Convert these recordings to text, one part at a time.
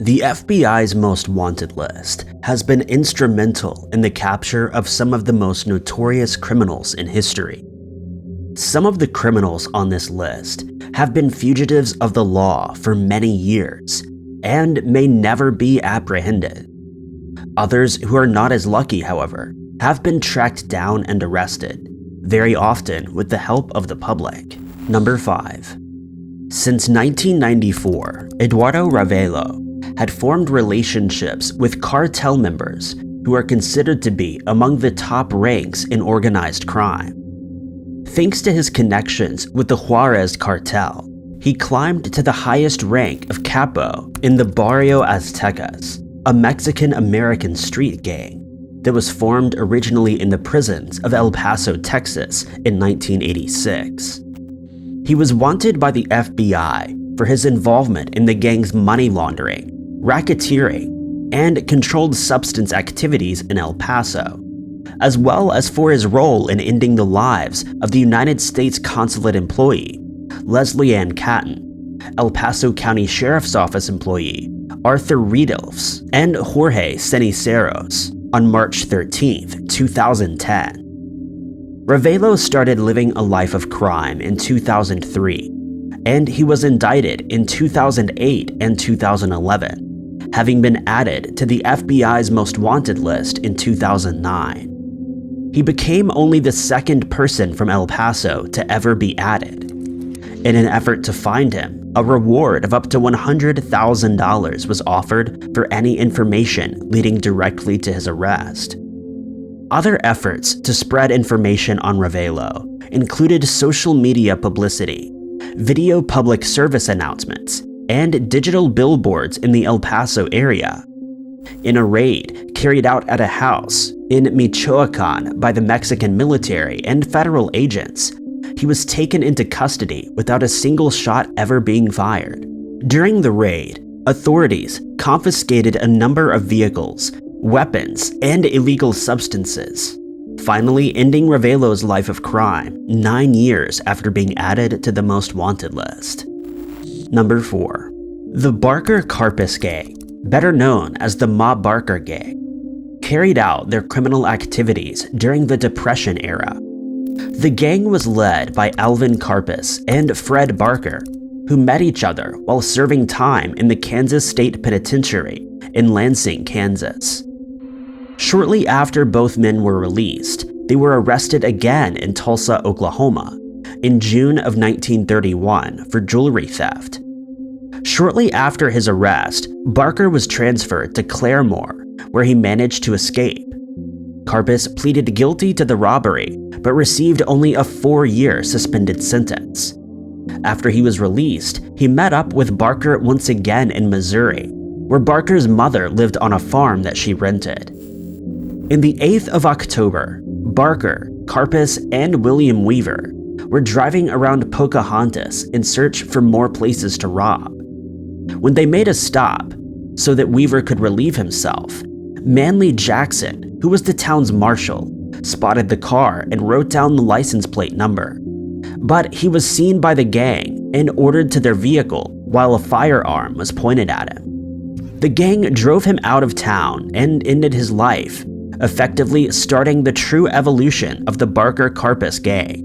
The FBI's Most Wanted list has been instrumental in the capture of some of the most notorious criminals in history. Some of the criminals on this list have been fugitives of the law for many years and may never be apprehended. Others who are not as lucky, however, have been tracked down and arrested, very often with the help of the public. Number 5. Since 1994, Eduardo Ravelo had formed relationships with cartel members who are considered to be among the top ranks in organized crime. Thanks to his connections with the Juarez cartel, he climbed to the highest rank of capo in the Barrio Aztecas, a Mexican-American street gang that was formed originally in the prisons of El Paso, Texas in 1986. He was wanted by the FBI for his involvement in the gang's money laundering, racketeering, and controlled substance activities in El Paso, as well as for his role in ending the lives of the United States consulate employee, Leslie Ann Catton, El Paso County Sheriff's Office employee, Arthur Riedels, and Jorge Ceniceros on March 13, 2010. Ravelo started living a life of crime in 2003, and he was indicted in 2008 and 2011, having been added to the FBI's Most Wanted list in 2009. He became only the second person from El Paso to ever be added. In an effort to find him, a reward of up to $100,000 was offered for any information leading directly to his arrest. Other efforts to spread information on Ravelo included social media publicity, video public service announcements, and digital billboards in the El Paso area. In a raid carried out at a house in Michoacan by the Mexican military and federal agents, he was taken into custody without a single shot ever being fired. During the raid, authorities confiscated a number of vehicles, weapons, and illegal substances, finally ending Ravelo's life of crime 9 years after being added to the Most Wanted list. Number 4. The Barker Karpis Gang, better known as the Ma Barker Gang, carried out their criminal activities during the Depression era. The gang was led by Alvin Karpis and Fred Barker, who met each other while serving time in the Kansas State Penitentiary in Lansing, Kansas. Shortly after both men were released, they were arrested again in Tulsa, Oklahoma, in June of 1931 for jewelry theft. Shortly after his arrest, Barker was transferred to Claremore, where he managed to escape. Karpis pleaded guilty to the robbery, but received only a 4-year suspended sentence. After he was released, he met up with Barker once again in Missouri, where Barker's mother lived on a farm that she rented. In the 8th of October, Barker, Karpis, and William Weaver were driving around Pocahontas in search for more places to rob. When they made a stop, so that Weaver could relieve himself, Manley Jackson, who was the town's marshal, spotted the car and wrote down the license plate number. But he was seen by the gang and ordered to their vehicle while a firearm was pointed at him. The gang drove him out of town and ended his life, effectively starting the true evolution of the Barker Karpis Gang.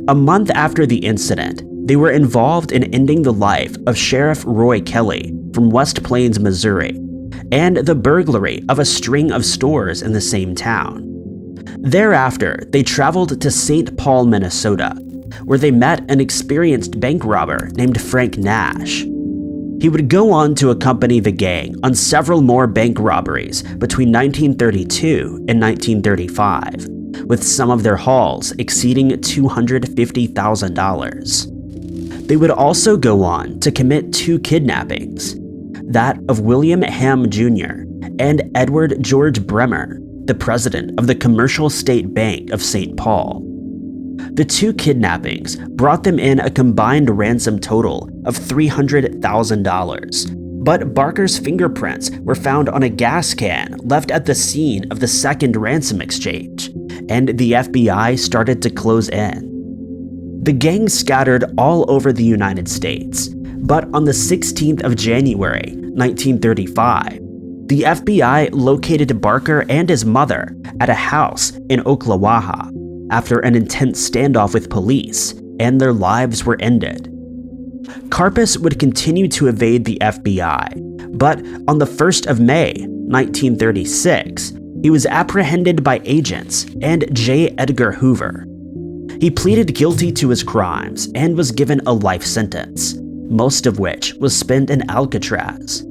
A month after the incident, they were involved in ending the life of Sheriff Roy Kelly from West Plains, Missouri, and the burglary of a string of stores in the same town. Thereafter, they traveled to St. Paul, Minnesota, where they met an experienced bank robber named Frank Nash. He would go on to accompany the gang on several more bank robberies between 1932 and 1935, with some of their hauls exceeding $250,000. They would also go on to commit 2 kidnappings, that of William Ham Jr. and Edward George Bremer, the president of the Commercial State Bank of St. Paul. The 2 kidnappings brought them in a combined ransom total of $300,000, but Barker's fingerprints were found on a gas can left at the scene of the second ransom exchange, and the FBI started to close in. The gang scattered all over the United States, but on the 16th of January, 1935, the FBI located Barker and his mother at a house in Ocklawaha after an intense standoff with police, and their lives were ended. Karpis would continue to evade the FBI, but on the 1st of May, 1936, he was apprehended by agents and J. Edgar Hoover. He pleaded guilty to his crimes and was given a life sentence, most of which was spent in Alcatraz.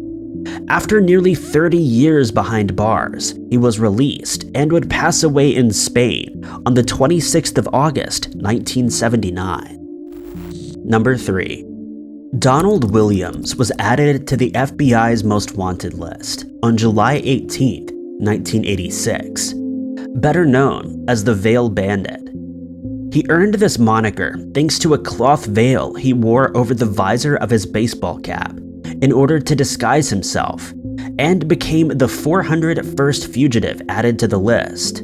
After nearly 30 years behind bars, he was released and would pass away in Spain on the 26th of August, 1979. Number 3. Donald Williams was added to the FBI's most wanted list on July 18, 1986, better known as the Veil Bandit. He earned this moniker thanks to a cloth veil he wore over the visor of his baseball cap in order to disguise himself, and became the 401st fugitive added to the list.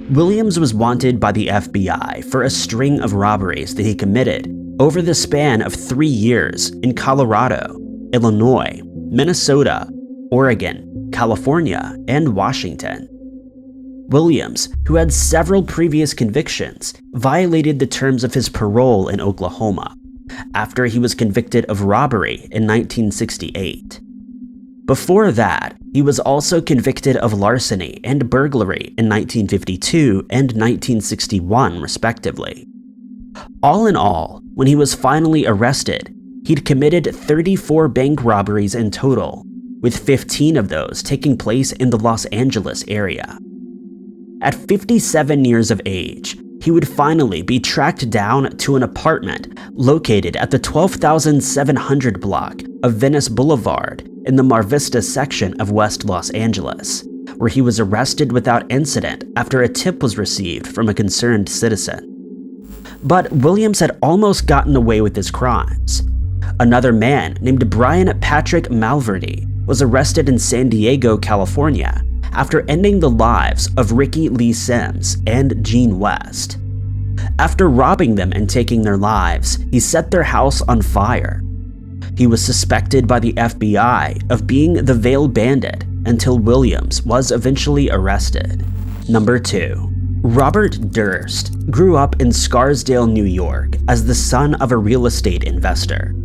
Williams was wanted by the FBI for a string of robberies that he committed over the span of 3 years in Colorado, Illinois, Minnesota, Oregon, California, and Washington. Williams, who had several previous convictions, violated the terms of his parole in Oklahoma after he was convicted of robbery in 1968. Before that, he was also convicted of larceny and burglary in 1952 and 1961, respectively. All in all, when he was finally arrested, he'd committed 34 bank robberies in total, with 15 of those taking place in the Los Angeles area. At 57 years of age, he would finally be tracked down to an apartment located at the 12,700 block of Venice Boulevard in the Mar Vista section of West Los Angeles, where he was arrested without incident after a tip was received from a concerned citizen. But Williams had almost gotten away with his crimes. Another man named Brian Patrick Malverdy was arrested in San Diego, California, after ending the lives of Ricky Lee Sims and Gene West. After robbing them and taking their lives, he set their house on fire. He was suspected by the FBI of being the Veil Bandit until Williams was eventually arrested. Number 2. Robert Durst grew up in Scarsdale, New York as the son of a real estate investor.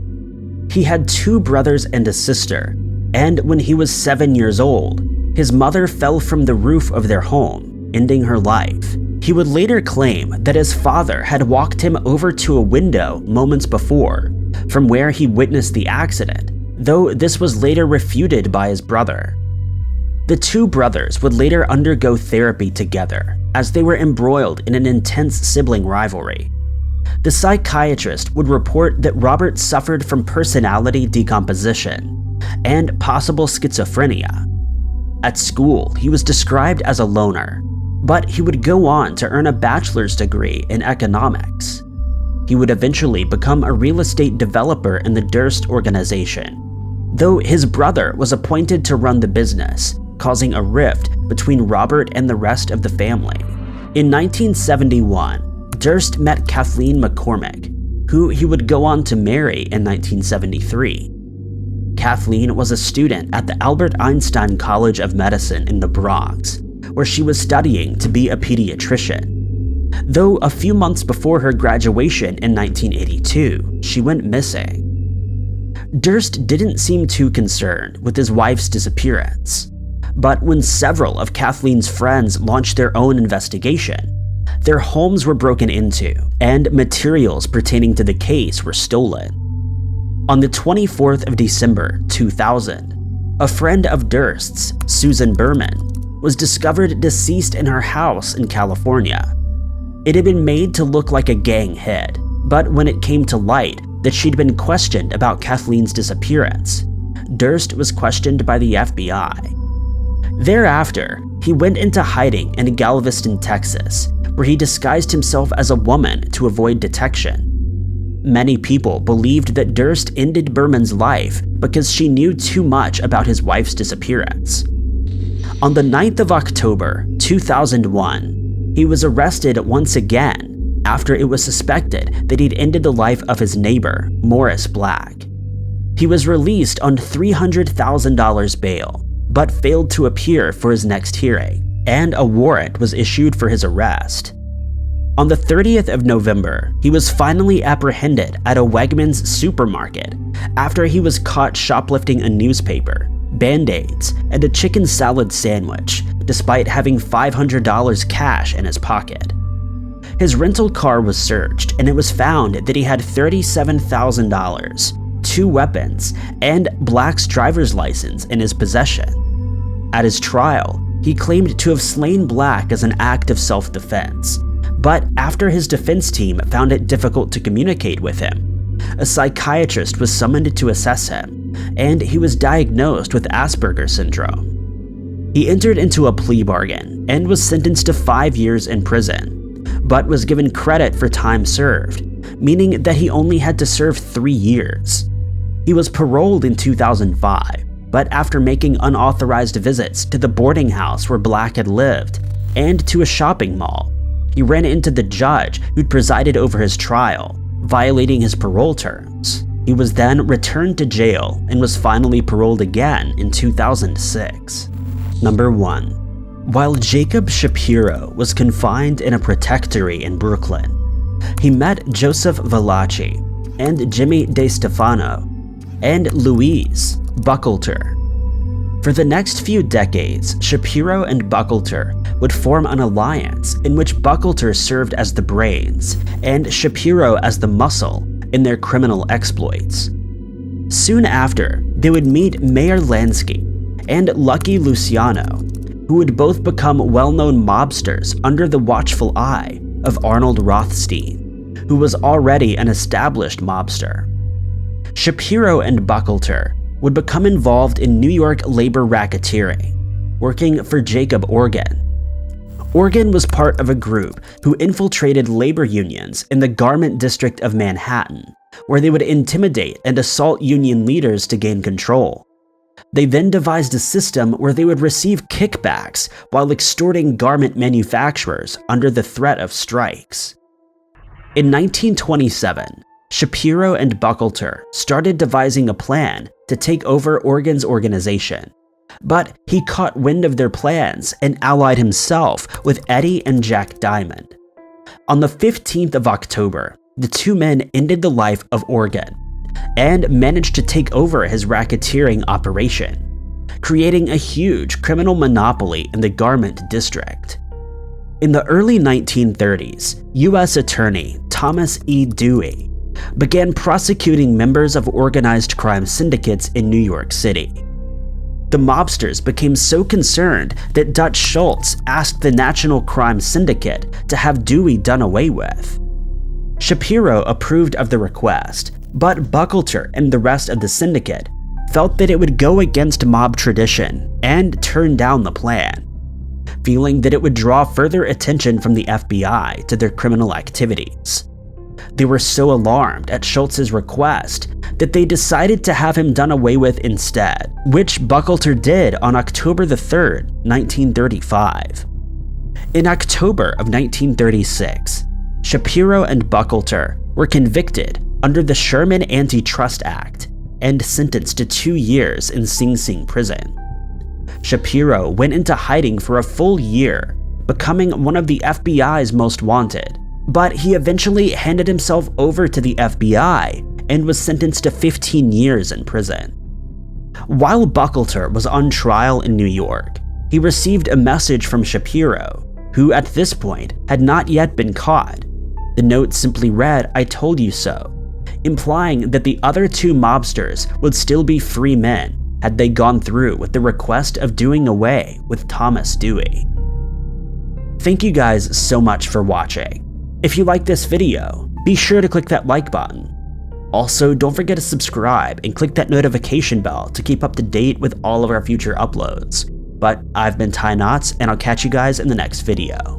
He had 2 brothers and a sister, and when he was 7 years old, his mother fell from the roof of their home, ending her life. He would later claim that his father had walked him over to a window moments before, from where he witnessed the accident, though this was later refuted by his brother. The 2 brothers would later undergo therapy together, as they were embroiled in an intense sibling rivalry. The psychiatrist would report that Robert suffered from personality decomposition and possible schizophrenia. At school, he was described as a loner, but he would go on to earn a bachelor's degree in economics. He would eventually become a real estate developer in the Durst organization, though his brother was appointed to run the business, causing a rift between Robert and the rest of the family. In 1971, Durst met Kathleen McCormick, who he would go on to marry in 1973. Kathleen was a student at the Albert Einstein College of Medicine in the Bronx, where she was studying to be a pediatrician. Though a few months before her graduation in 1982, she went missing. Durst didn't seem too concerned with his wife's disappearance, but when several of Kathleen's friends launched their own investigation, their homes were broken into and materials pertaining to the case were stolen. On the 24th of December, 2000, a friend of Durst's, Susan Berman, was discovered deceased in her house in California. It had been made to look like a gang hit, but when it came to light that she'd been questioned about Kathleen's disappearance, Durst was questioned by the FBI. Thereafter, he went into hiding in Galveston, Texas, where he disguised himself as a woman to avoid detection. Many people believed that Durst ended Berman's life because she knew too much about his wife's disappearance. On the 9th of October, 2001, he was arrested once again after it was suspected that he'd ended the life of his neighbor, Morris Black. He was released on $300,000 bail, but failed to appear for his next hearing, and a warrant was issued for his arrest. On the 30th of November, he was finally apprehended at a Wegmans supermarket after he was caught shoplifting a newspaper, Band-Aids, and a chicken salad sandwich, despite having $500 cash in his pocket. His rental car was searched, and it was found that he had $37,000, 2 weapons, and Black's driver's license in his possession. At his trial, he claimed to have slain Black as an act of self-defense, but after his defense team found it difficult to communicate with him, a psychiatrist was summoned to assess him, and he was diagnosed with Asperger's syndrome. He entered into a plea bargain and was sentenced to 5 years in prison, but was given credit for time served, meaning that he only had to serve 3 years. He was paroled in 2005, but after making unauthorized visits to the boarding house where Black had lived and to a shopping mall, he ran into the judge who'd presided over his trial, violating his parole terms. He was then returned to jail and was finally paroled again in 2006. Number 1. While Jacob Shapiro was confined in a protectory in Brooklyn, he met Joseph Valachi and Jimmy DeStefano and Louise Buchalter. For the next few decades, Shapiro and Buchalter would form an alliance in which Buchalter served as the brains and Shapiro as the muscle in their criminal exploits. Soon after, they would meet Meyer Lansky and Lucky Luciano, who would both become well-known mobsters under the watchful eye of Arnold Rothstein, who was already an established mobster. Shapiro and Buchalter would become involved in New York labor racketeering, working for Jacob Organ. Organ was part of a group who infiltrated labor unions in the garment district of Manhattan, where they would intimidate and assault union leaders to gain control. They then devised a system where they would receive kickbacks while extorting garment manufacturers under the threat of strikes. In 1927, Shapiro and Buchalter started devising a plan to take over Organ's organization, but he caught wind of their plans and allied himself with Eddie and Jack Diamond. On the 15th of October, the two men ended the life of Organ and managed to take over his racketeering operation, creating a huge criminal monopoly in the garment district. In the early 1930s, U.S. Attorney Thomas E. Dewey began prosecuting members of organized crime syndicates in New York City. The mobsters became so concerned that Dutch Schultz asked the National Crime Syndicate to have Dewey done away with. Shapiro approved of the request, but Buchalter and the rest of the syndicate felt that it would go against mob tradition and turned down the plan, feeling that it would draw further attention from the FBI to their criminal activities. They were so alarmed at Schultz's request that they decided to have him done away with instead, which Buchalter did on October 3, 1935. In October of 1936, Shapiro and Buchalter were convicted under the Sherman Antitrust Act and sentenced to 2 years in Sing Sing prison. Shapiro went into hiding for a full year, becoming one of the FBI's most wanted, but he eventually handed himself over to the FBI and was sentenced to 15 years in prison. While Buchalter was on trial in New York, he received a message from Shapiro, who at this point had not yet been caught. The note simply read, "I told you so," implying that the other two mobsters would still be free men had they gone through with the request of doing away with Thomas Dewey. Thank you guys so much for watching. If you like this video, be sure to click that like button. Also, don't forget to subscribe and click that notification bell to keep up to date with all of our future uploads. But I've been Ty Knotts, and I'll catch you guys in the next video.